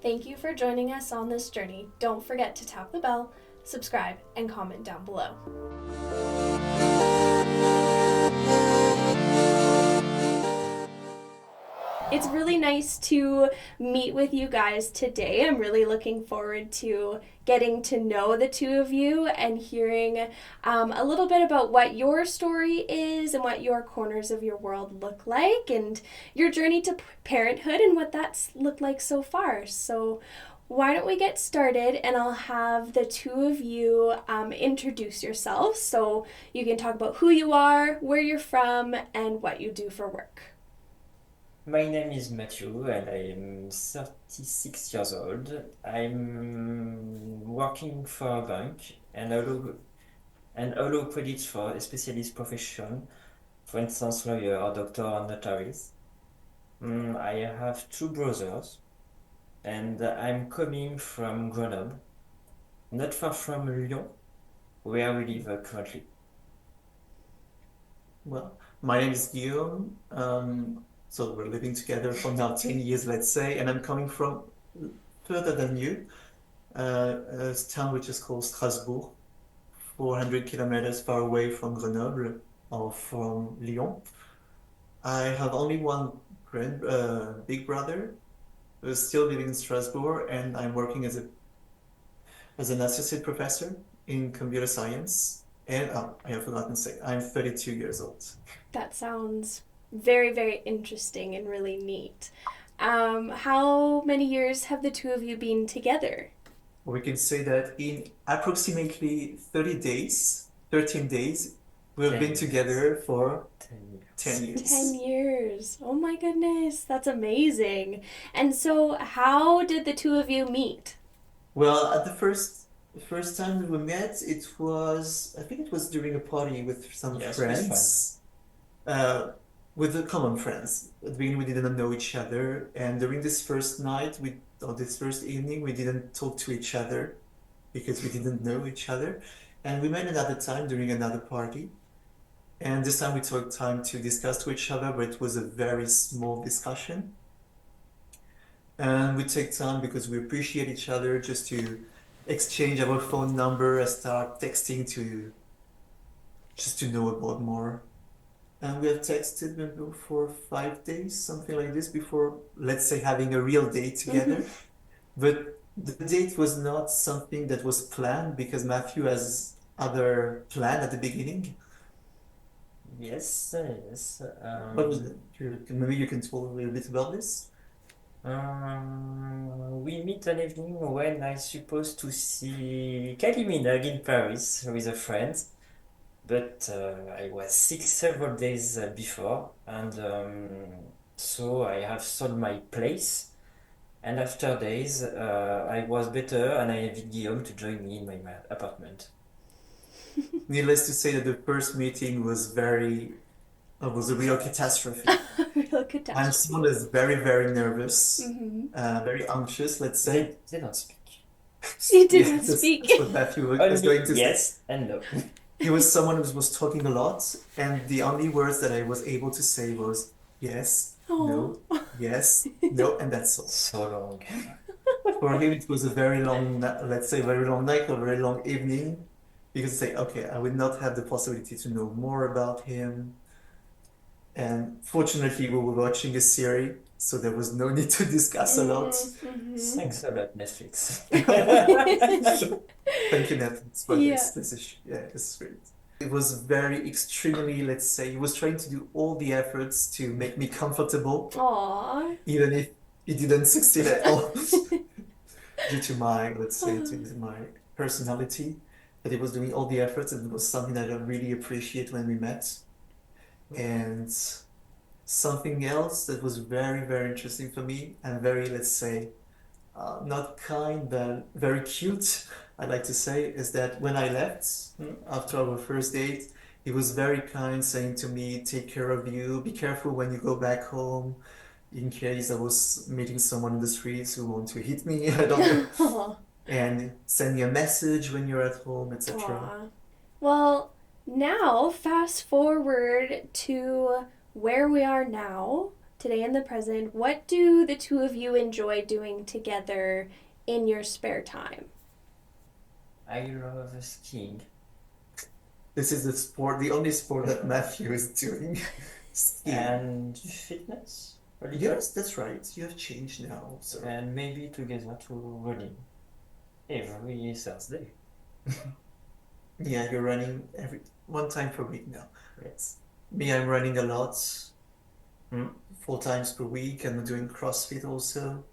Thank you for joining us on this journey. Don't forget to tap the bell, subscribe, and comment down below. It's really nice to meet with you guys today. I'm really looking forward to getting to know the two of you and hearing a little bit about what your story is and what your corners of your world look like and your journey to parenthood and what that's looked like so far. So why don't we get started, and I'll have the two of you introduce yourselves so you can talk about who you are, where you're from, and what you do for work. My name is Mathieu and I am 36 years old. I'm working for a bank and allow credits for a specialist profession, for instance, lawyer, doctor, and notaries. I have two brothers and I'm coming from Grenoble, not far from Lyon, where we live currently. Well, my name is Guillaume. So we're living together for now 10 years, let's say, and I'm coming from further than you, a town which is called Strasbourg, 400 kilometers far away from Grenoble or from Lyon. I have only one friend, big brother, who's still living in Strasbourg, and I'm working as an associate professor in computer science. And I have forgotten to say, I'm 32 years old. That sounds very, very interesting and really neat. How many years have the two of you been together? We can say that in approximately 13 days, we've 10 been years. together for 10 years. 10 years. 10 years. Oh my goodness, that's amazing. And so, how did the two of you meet? Well, at the first time that we met, I think it was during a party with some Yes, friends, with the common friends. At the beginning, we didn't know each other, and during this first night, this first evening, we didn't talk to each other because we didn't know each other. And we met another time during another party, and this time we took time to discuss to each other, but it was a very small discussion. And we take time because we appreciate each other just to exchange our phone number and start texting just to know about more. And we have texted maybe for 5 days, something like this, before, let's say, having a real date together. But the date was not something that was planned because Matthew has other plan at the beginning. Yes. What was it? Maybe you can talk a little bit about this. We meet an evening when I supposed to see Kylie Minogue in Paris with a friend, but I was sick several days before, and so I have sold my place. And after days, I was better, and I invited Guillaume to join me in my apartment. Needless to say that the first meeting was a real catastrophe. Real I'm catastrophe. someone that's very, very nervous, Mm-hmm. very anxious, let's say. They don't speak. You didn't Yeah, that's speak. what Matthew was Only going to say. yes and no. He was someone who was talking a lot, and the only words that I was able to say was yes, no, yes, no, and that's all. So long. For him, it was a very long, let's say, very long night or very long evening, because say, okay, I would not have the possibility to know more about him. And fortunately, we were watching a series, so there was no need to discuss a lot. Thanks a lot, Netflix. Thank you, Netflix, for Yeah. this issue. Yeah, this is great. It was very extremely, let's say, he was trying to do all the efforts to make me comfortable, Aww. even if he didn't succeed at all, due to my, let's say, to my personality. But he was doing all the efforts, and it was something that I really appreciate when we met. And something else that was very, very interesting for me and very, let's say, not kind, but very cute, I'd like to say, is that when I left after our first date, he was very kind, saying to me, take care of you, be careful when you go back home, in case I was meeting someone in the streets who want to hit me, I don't know, Aw. and send me a message when you're at home, etc. Aw. Well, now fast forward to where we are now today in the present, what do the two of you enjoy doing together in your spare time? I love skiing. This is the only sport that Matthew is doing. Skiing. And fitness. A little. Yes, that's right. You have changed now, so. And maybe together to running every Thursday. Yeah, you're running one time per week now. Yes. Me, I'm running a lot. 4 times per week. I'm doing CrossFit also.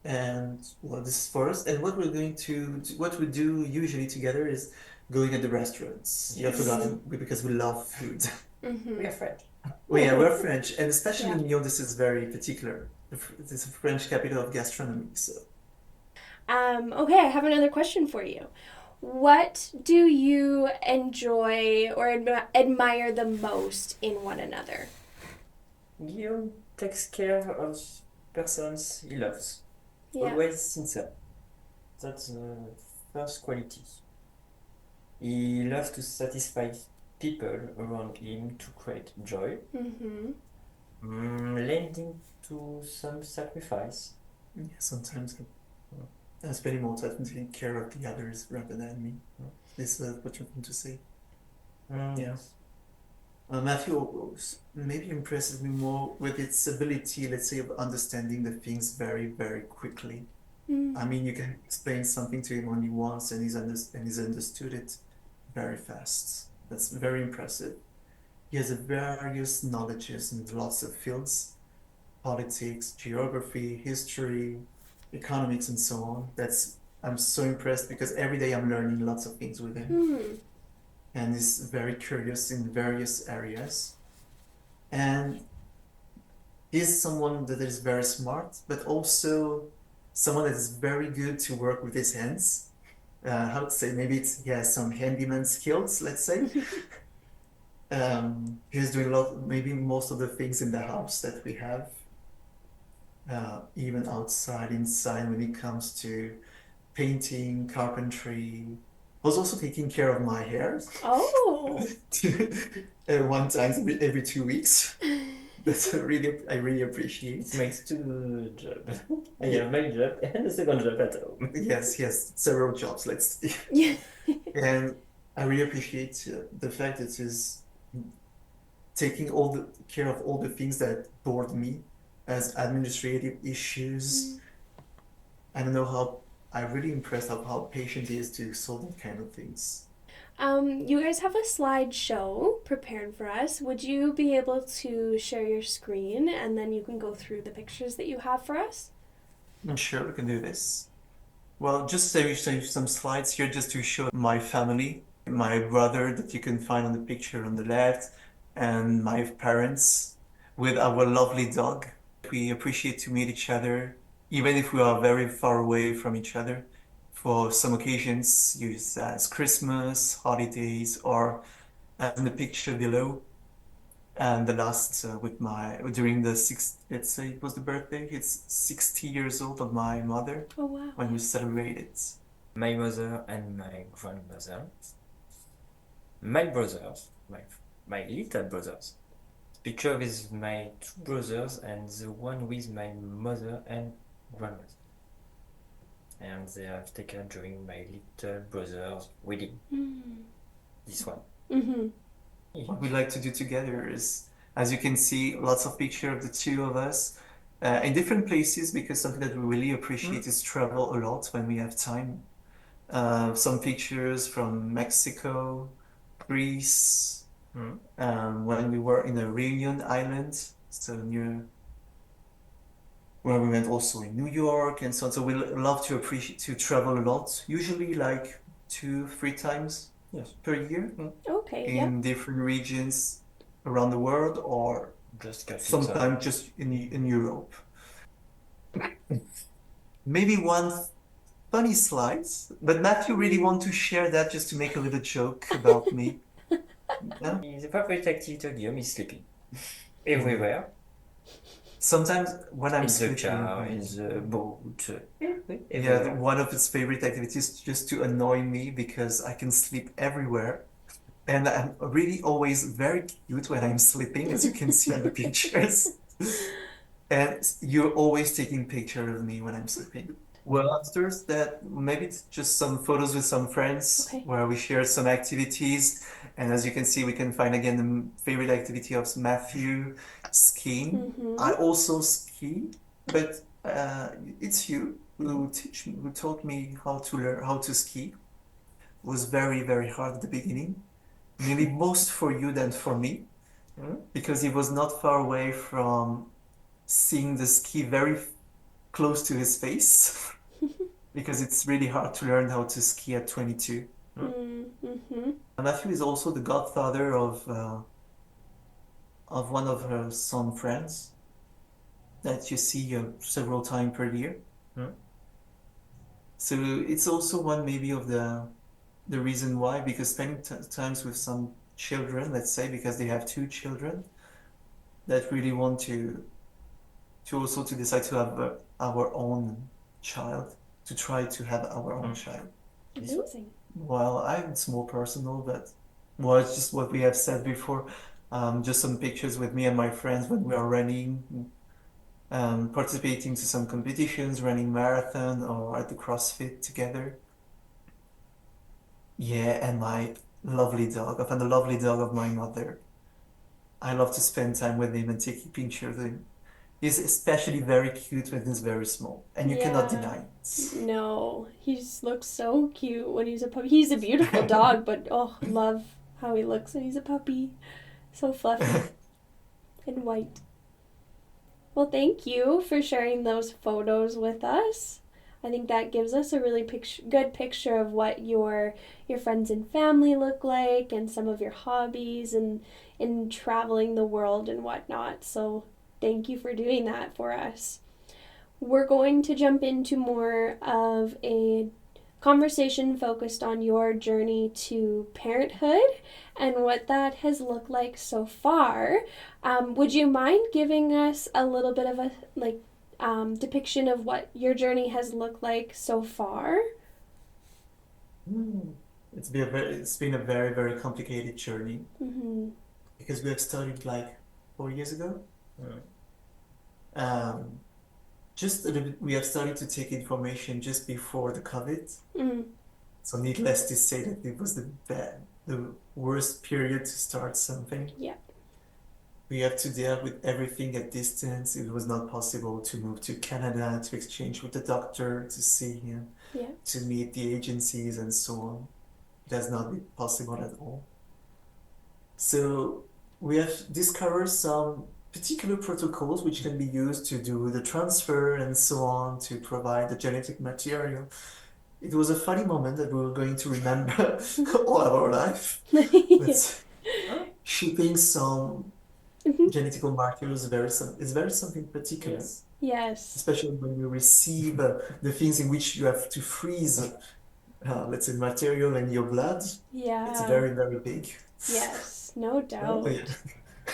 And well, this is first. And what what we do usually together is going at the restaurants. You have Yes. forgotten because we love food. Mm-hmm. We are French. We're French, and especially Yeah. in Lyon, this is very particular. It's a French capital of gastronomy, so. Okay, I have another question for you. What do you enjoy or admire the most in one another? Guillaume takes care of persons he loves. Yeah. Always sincere. That's the first quality. He loves to satisfy people around him to create joy, Mm-hmm. lending to some sacrifice. Yeah, sometimes I'm spending more time taking care of the others rather than me. Is that what you want to say? Yes. Matthew maybe impresses me more with its ability, let's say, of understanding the things very, very quickly. I mean, you can explain something to him only once, and he's understood it very fast. That's very impressive. He has various knowledges in lots of fields: politics, geography, history, economics, and so on. I'm so impressed because every day I'm learning lots of things with him. And he's very curious in various areas. And he's someone that is very smart, but also someone that is very good to work with his hands. How to say, maybe he has some handyman skills, let's say. He's doing maybe most of the things in the house that we have. Even outside, inside, when it comes to painting, carpentry. Was also taking care of my hair. Oh. One time every 2 weeks. That's I really appreciate. It makes two jobs. I have my job and a second job at home. Yes, he has several jobs. Yeah. And I really appreciate the fact that he's taking care of all the things that bored me as administrative issues. I don't know how. I'm really impressed of how patient he is to solve that kind of things. You guys have a slideshow prepared for us. Would you be able to share your screen and then you can go through the pictures that you have for us? Sure, we can do this. Well, just show you some slides here just to show my family, my brother that you can find on the picture on the left, and my parents with our lovely dog. We appreciate to meet each other, even if we are very far away from each other. For some occasions, used as Christmas, holidays, or as in the picture below. And the last during the let's say it was the birthday, it's 60 years old of my mother. Oh, wow. When we celebrated. My mother and my grandmother. My brothers, my little brothers. Picture with my 2 brothers and the one with my mother and grandmother. And they have taken during my little brother's wedding. This one. Mm-hmm. What we like to do together is, as you can see, lots of pictures of the two of us in different places, because something that we really appreciate is travel a lot when we have time. Some pictures from Mexico, Greece, when we were in a Reunion Island, so near where we went also in New York and so on. So we love to travel a lot, usually like 2-3 times per year. Okay, in different regions around the world, or Just sometimes just in Europe. Maybe one funny slide, but Matthew really want to share that just to make a little joke about me. Yeah? The favorite activity of Guillaume is sleeping. Everywhere. Sometimes when I'm In the sleeping, car, in the boat. one of his favorite activities is just to annoy me because I can sleep everywhere. And I'm really always very cute when I'm sleeping, as you can see on the pictures. And you're always taking pictures of me when I'm sleeping. Well, after that, maybe it's just some photos with some friends Okay. where we share some activities. And as you can see, we can find again the favorite activity of Matthew, skiing. I also ski, but it's you who taught me how to learn how to ski. It was very, very hard at the beginning. Maybe most for you than for me, because he was not far away from seeing the ski very close to his face, because it's really hard to learn how to ski at 22. Mm-hmm. Matthew is also the godfather of one of her son friends that you see several times per year. So it's also one maybe of the reason why, because spending times with some children, let's say, because they have two children that really want to also to decide to have our own child, to try to have our own child. Amazing. Well, it's more personal, but well, it's just what we have said before. Just some pictures with me and my friends when we are running, participating to some competitions, running marathon or at the CrossFit together. Yeah, and my lovely dog, and the lovely dog of my mother. I love to spend time with him and take pictures of him. He's especially very cute when he's very small, and you cannot deny it. No, he just looks so cute when he's a puppy. He's a beautiful dog, but oh, love how he looks when he's a puppy. So fluffy and white. Well, thank you for sharing those photos with us. I think that gives us a really good picture of what your friends and family look like, and some of your hobbies, and in traveling the world and whatnot. So thank you for doing that for us. We're going to jump into more of a conversation focused on your journey to parenthood and what that has looked like so far. Would you mind giving us a little bit of a depiction of what your journey has looked like so far? It's been a very, very complicated journey Mm-hmm. because we have started like 4 years ago. Just a little bit, we have started to take information just before the COVID. So needless to say that it was the worst period to start something. Yeah. We have to deal with everything at distance. It was not possible to move to Canada to exchange with the doctor, to see him, to meet the agencies and so on. It has not been possible at all. So we have discovered some particular protocols which can be used to do the transfer and so on, to provide the genetic material. It was a funny moment that we were going to remember all of our life. Shipping some genetical markers is very something particular. Yes. Especially when you receive the things in which you have to freeze, let's say, material in your blood. Yeah. It's very, very big. Yes, no doubt.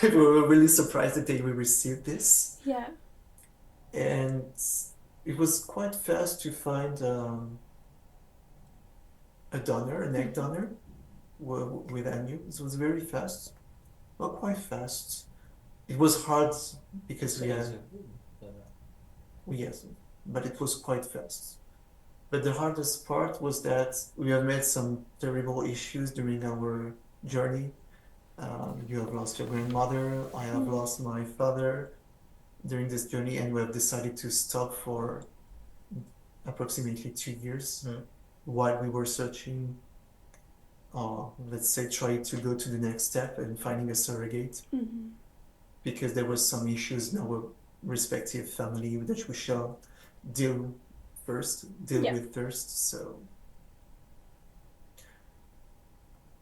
We were really surprised the day we received this. Yeah. And it was quite fast to find a donor, an egg donor with Anu. It was very fast. Well, quite fast. It was hard because we had... Yes, but it was quite fast. But the hardest part was that we have met some terrible issues during our journey. You have lost your grandmother, I have lost my father during this journey, and we have decided to stop for approximately 2 years while we were searching, let's say, trying to go to the next step and finding a surrogate. Because there were some issues in our respective family that we shall deal with first. So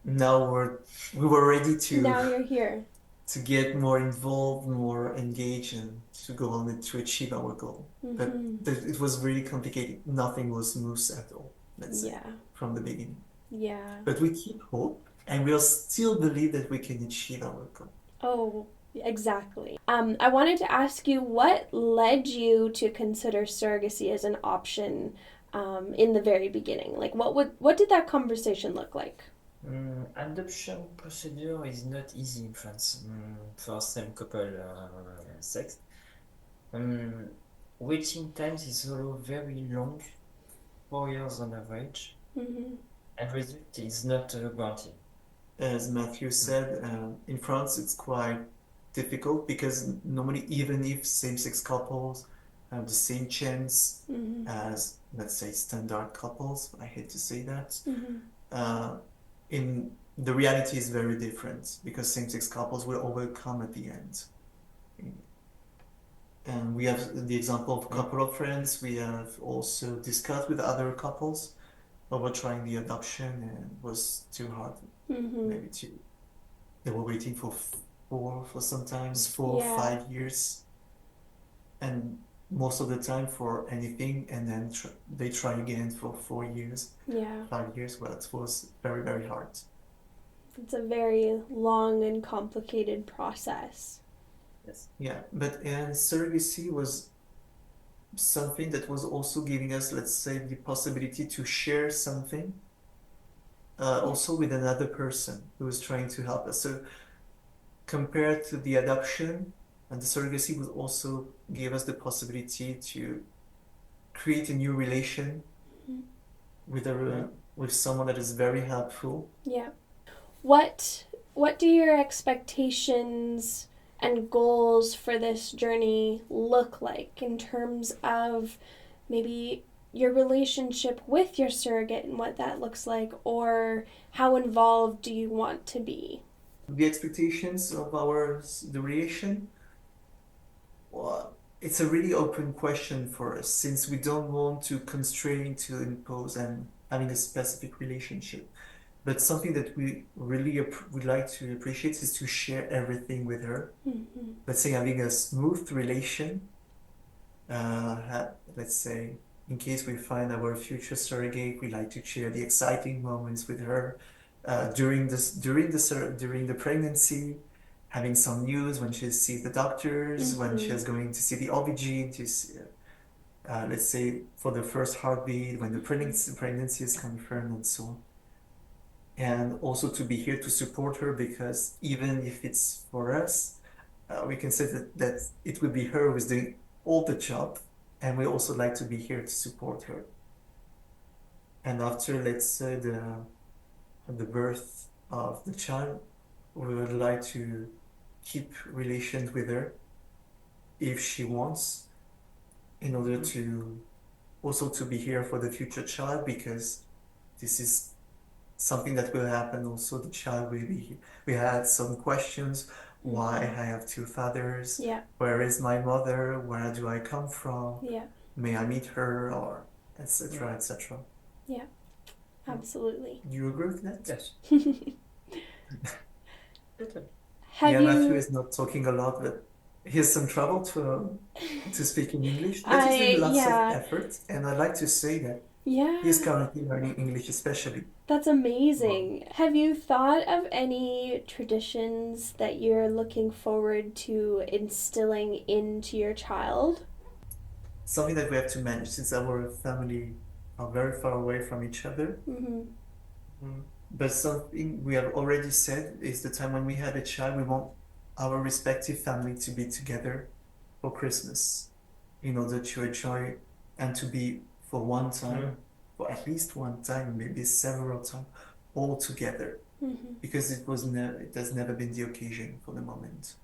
now we were ready to... Now you're here. To get more involved, more engaged, and to go on and to achieve our goal. But it was really complicated. Nothing was smooth at all, let's say, from the beginning. Yeah. But we keep hope, and we'll still believe that we can achieve our goal. Oh, exactly. I wanted to ask you, what led you to consider surrogacy as an option in the very beginning? Like, what did that conversation look like? Adoption procedure is not easy in France for same couple sex. Waiting times is also very long, 4 years on average, Mm-hmm. and result is not guaranteed. As Matthew said, in France it's quite difficult because normally even if same-sex couples have the same chance Mm-hmm. as, let's say, standard couples, I hate to say that, Mm-hmm. in the reality is very different because same-sex couples will overcome at the end. And we have the example of a couple of friends. We have also discussed with other couples about trying the adoption and it was too hard. Mm-hmm. Maybe they were waiting for sometimes Yeah. 5 years, and most of the time for anything, and then they try again for 4 years, Yeah. 5 years. Well, it was very, very hard. It's a very long and complicated process. Yes. Yeah, but and surrogacy was something that was also giving us, let's say, the possibility to share something, also with another person who was trying to help us. So compared to the adoption, and the surrogacy would also give us the possibility to create a new relation with someone that is very helpful. Yeah. What do your expectations and goals for this journey look like in terms of maybe your relationship with your surrogate and what that looks like, or how involved do you want to be? The expectations of the relation, well, it's a really open question for us since we don't want to constrain, to impose, and having a specific relationship. But something that we really would like to appreciate is to share everything with her. Mm-hmm. Let's say having a smooth relation. Let's say in case we find our future surrogate, we like to share the exciting moments with her during the pregnancy, having some news when she sees the doctors, when she's going to see the OB-GYN, to see, let's say for the first heartbeat, when the pregnancy is confirmed, and so on. And also to be here to support her, because even if it's for us, we can say that it will be her who's doing all the job, and we also like to be here to support her. And after, let's say, the birth of the child, we would like to keep relations with her if she wants, in order to also to be here for the future child, because this is something that will happen. Also, the child will be. We had some questions. Why I have two fathers? Yeah. Where is my mother? Where do I come from? Yeah. May I meet her? Or etc. etc. Yeah. Absolutely. Do you agree with that? Yes. Have Yeah, you... Matthew is not talking a lot, but he has some trouble to speak in English. But he's doing lots of effort, and I'd like to say that he's currently learning English, especially. That's amazing. Have you thought of any traditions that you're looking forward to instilling into your child? Something that we have to manage since our family are very far away from each other. But something we have already said is the time when we have a child, we want our respective family to be together for Christmas in order to enjoy and to be for one time, for at least one time, maybe several times, all together. Because it has never been the occasion for the moment.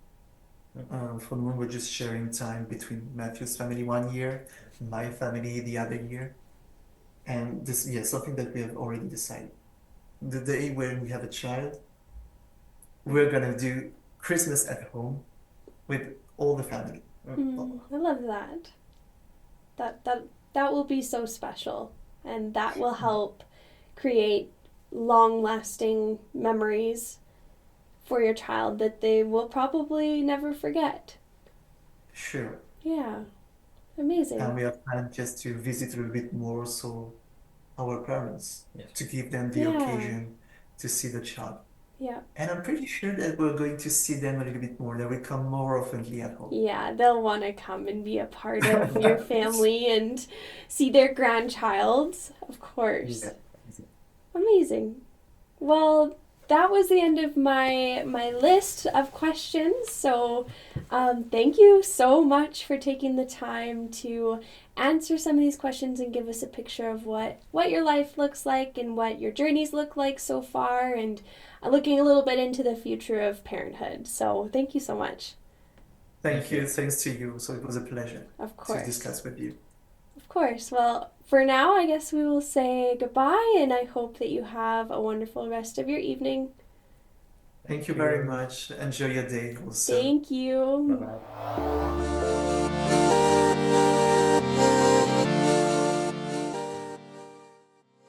For the moment, we're just sharing time between Matthew's family 1 year, my family the other year. And this, something that we have already decided. The day when we have a child, we're gonna do Christmas at home with all the family. I love that. That will be so special, and that will help create long-lasting memories for your child that they will probably never forget. Sure. Yeah. Amazing. And we have planned just to visit a little bit more, so our parents, to give them the occasion to see the child. Yeah. And I'm pretty sure that we're going to see them a little bit more. They will come more oftenly at home. Yeah, they'll want to come and be a part of your family and see their grandchild, of course. Yeah. Amazing. Well, that was the end of my list of questions. So, thank you so much for taking the time to answer some of these questions and give us a picture of what your life looks like and what your journeys look like so far, and looking a little bit into the future of parenthood. So, thank you so much. Thank you. Thanks to you. So it was a pleasure Of to course. discuss with you. Of course. Well, for now, I guess we will say goodbye, and I hope that you have a wonderful rest of your evening. Thank you very much. Enjoy your day also. Thank you. Bye bye.